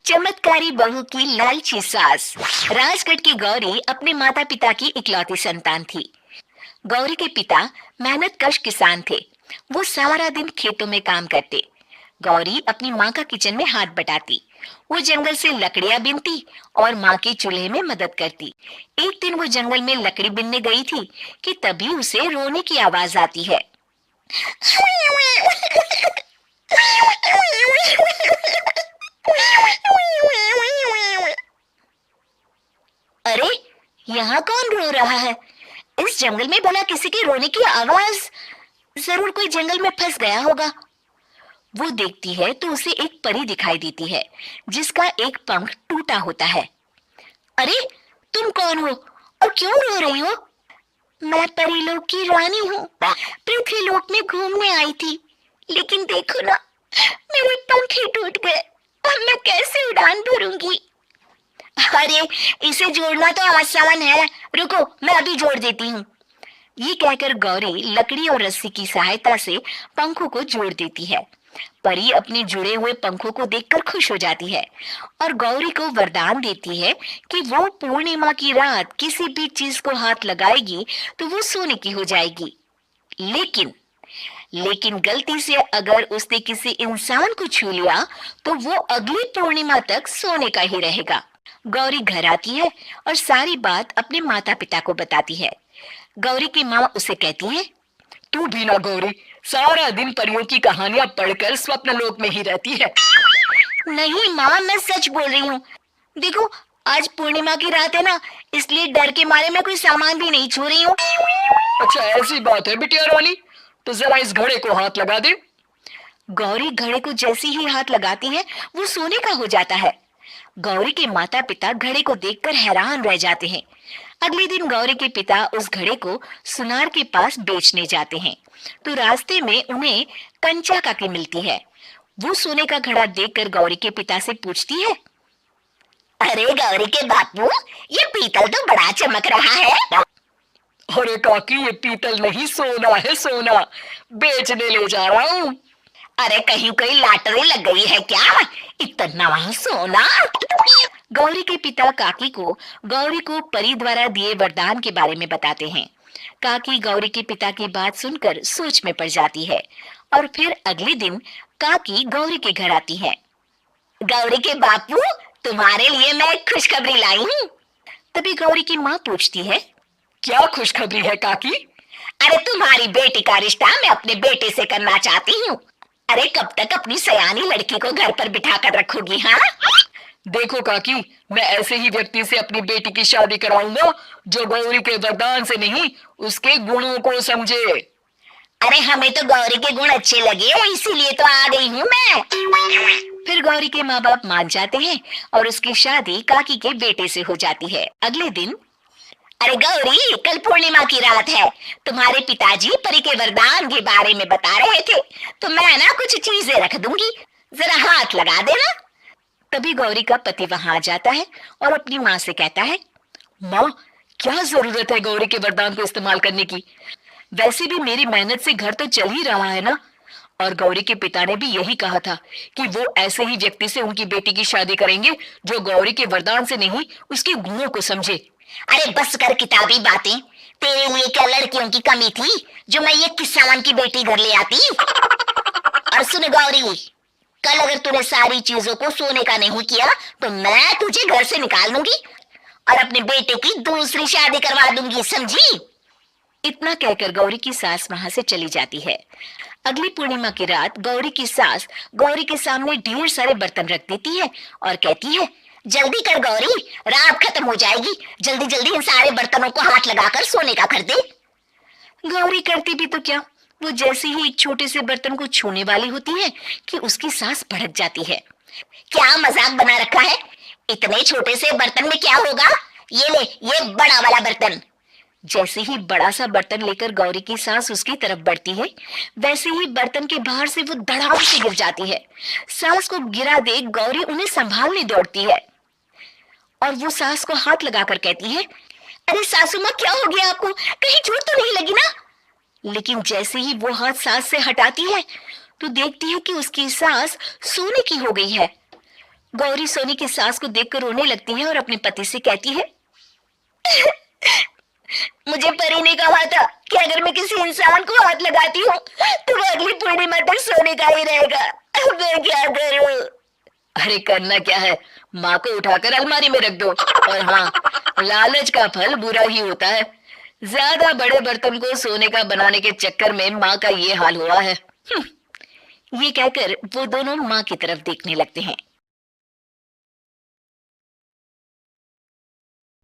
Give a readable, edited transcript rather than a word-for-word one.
चमत्कारी बहू की लालची सास। राजगढ़ की गौरी अपने माता पिता की इकलौती संतान थी। गौरी के पिता मेहनतकश किसान थे। वो सारा दिन खेतों में काम करते। गौरी अपनी माँ का किचन में हाथ बटाती। वो जंगल से लकड़ियां बीनती और माँ के चूल्हे में मदद करती। एक दिन वो जंगल में लकड़ी बीनने गई थी कि तभी उसे रोने की आवाज आती है। अरे, यहाँ कौन रो रहा है? इस जंगल में भला किसी के रोने की आवाज? जरूर कोई जंगल में फंस गया होगा। वो देखती है तो उसे एक परी दिखाई देती है जिसका एक पंख टूटा होता है। अरे, तुम कौन हो और क्यों रो रही हो? मैं परीलोक की रानी हूँ। पृथ्वीलोक में घूमने आई थी, लेकिन देखो ना, मेरे पंख ही टूट गए। अब मैं कैसे उड़ान भरूंगी? अरे, इसे जोड़ना तो आसान है। रुको, मैं अभी जोड़ देती हूँ। ये कहकर गौरी लकड़ी और रस्सी की सहायता से पंखों को जोड़ देती है। परी अपने जुड़े हुए पंखों को देखकर खुश हो जाती है और गौरी को वरदान देती है कि वो पूर्णिमा की रात किसी भी चीज को हाथ लगाएगी तो वो सोने की हो जाएगी। लेकिन लेकिन गलती से अगर उसने किसी इंसान को छू लिया तो वो अगली पूर्णिमा तक सोने का ही रहेगा। गौरी घर आती है और सारी बात अपने माता पिता को बताती है। गौरी की माँ उसे कहती है, तू भी ना गौरी, सारा दिन परियों की कहानियां पढ़कर स्वप्न लोक में ही रहती है। नहीं माँ, मैं सच बोल रही हूँ। देखो, आज पूर्णिमा की रात है ना, इसलिए डर के मारे मैं कोई सामान भी नहीं छू रही हूँ। अच्छा, ऐसी बात है बिटिया रानी, तो जरा इस घड़े को हाथ लगा दे। गौरी घड़े को जैसे ही हाथ लगाती है वो सोने का हो जाता है। गौरी के माता पिता घड़े को देखकर हैरान रह जाते हैं। अगले दिन गौरी के पिता उस घड़े को सुनार के पास बेचने जाते हैं तो रास्ते में उन्हें कंचा काकी मिलती है। वो सोने का घड़ा देखकर गौरी के पिता से पूछती है, अरे गौरी के बापू, ये पीतल तो बड़ा चमक रहा है। अरे काकी, ये पीतल नहीं, सोना है, सोना। बेचने ले जा रहा हूँ। अरे कहीं कोई लॉटरी लग गई है क्या? इतना सोना? गौरी के पिता काकी को गौरी को परी द्वारा दिए वरदान के बारे में बताते हैं। काकी गौरी के पिता की बात सुनकर सोच में पड़ जाती है और फिर अगले दिन काकी गौरी के घर आती है। गौरी के बापू, तुम्हारे लिए मैं एक खुशखबरी लाई हूँ। तभी गौरी की माँ पूछती है, क्या खुशखबरी है काकी? अरे तुम्हारी बेटी का रिश्ता मैं अपने बेटे से करना चाहती हूँ। अरे कब तक अपनी सयानी लड़की को घर पर बिठा कर रखोगी? हाँ, देखो काकी, मैं ऐसे ही व्यक्ति से अपनी बेटी की शादी कराऊंगा जो गौरी के वरदान से नहीं, उसके गुणों को समझे। अरे हमें तो गौरी के गुण अच्छे लगे, इसीलिए तो आ गई हूँ मैं। फिर गौरी के माँ बाप मान जाते हैं और उसकी शादी काकी के बेटे से हो जाती है। अगले दिन, अरे गौरी, कल पूर्णिमा की रात है। तुम्हारे पिताजी परी के वरदान के बारे में बता रहे थे, तो मैं ना कुछ चीजें रख दूंगी, जरा हाथ लगा देना। तभी गौरी का पति वहां आ जाता है और अपनी माँ से कहता है, माँ, क्या जरूरत है गौरी के वरदान को इस्तेमाल करने की? वैसे भी मेरी मेहनत से घर तो चल ही रहा है ना। और गौरी के पिता ने भी यही कहा था कि वो ऐसे ही व्यक्ति से उनकी बेटी की शादी करेंगे जो गौरी के वरदान से नहीं, उसके गुणों को समझे। अरे बस कर किताबी बातें। तेरे लिए क्या लड़कियों की कमी थी जो मैं ये किसान की बेटी घर ले आती? और सुन गौरी, कल अगर तूने सारी चीजों को सोने का नहीं किया तो मैं तुझे घर से निकाल दूंगी और अपने बेटे की दूसरी शादी करवा दूंगी, समझी? इतना कहकर गौरी की सास वहां से चली जाती है। अगली पूर्णिमा की रात गौरी की सास गौरी के सामने ढेर सारे बर्तन रख देती है और कहती है, जल्दी कर गौरी, रात खत्म हो जाएगी। जल्दी जल्दी इन सारे बर्तनों को हाथ लगाकर सोने का कर दे। गौरी करती भी तो क्या, वो जैसे ही एक छोटे से बर्तन को छूने वाली होती है कि उसकी सांस भड़क जाती है। क्या मजाक बना रखा है? इतने छोटे से बर्तन में क्या होगा? ये ले, ये बड़ा वाला बर्तन। जैसे ही बड़ा सा बर्तन लेकर गौरी की सांस उसकी तरफ बढ़ती है, वैसे ही बर्तन के बाहर से वो धड़ाम से गिर जाती है। सांस को गिरा देख गौरी उन्हें संभालने दौड़ती है और वो सास को हाथ लगाकर कहती है, अरे सासू माँ, क्या हो गया आपको? कहीं चोट तो नहीं लगी ना? लेकिन जैसे ही वो हाथ सास से हटाती है तो देखती है कि उसकी सास सोने की हो गई है। गौरी सोनी की सास को देखकर रोने लगती है और अपने पति से कहती है, मुझे परी ने कहा था कि अगर मैं किसी इंसान को हाथ लगाती हूँ तो वो अगली पूर्णिमा तक सोने का ही रहेगा। अब मैं क्या करूँ? अरे करना क्या है, माँ को उठाकर अलमारी में रख दो। और हाँ, लालच का फल बुरा ही होता है। ज्यादा बड़े बर्तन को सोने का बनाने के चक्कर में माँ का ये हाल हुआ है। ये कहकर वो दोनों माँ की तरफ देखने लगते हैं।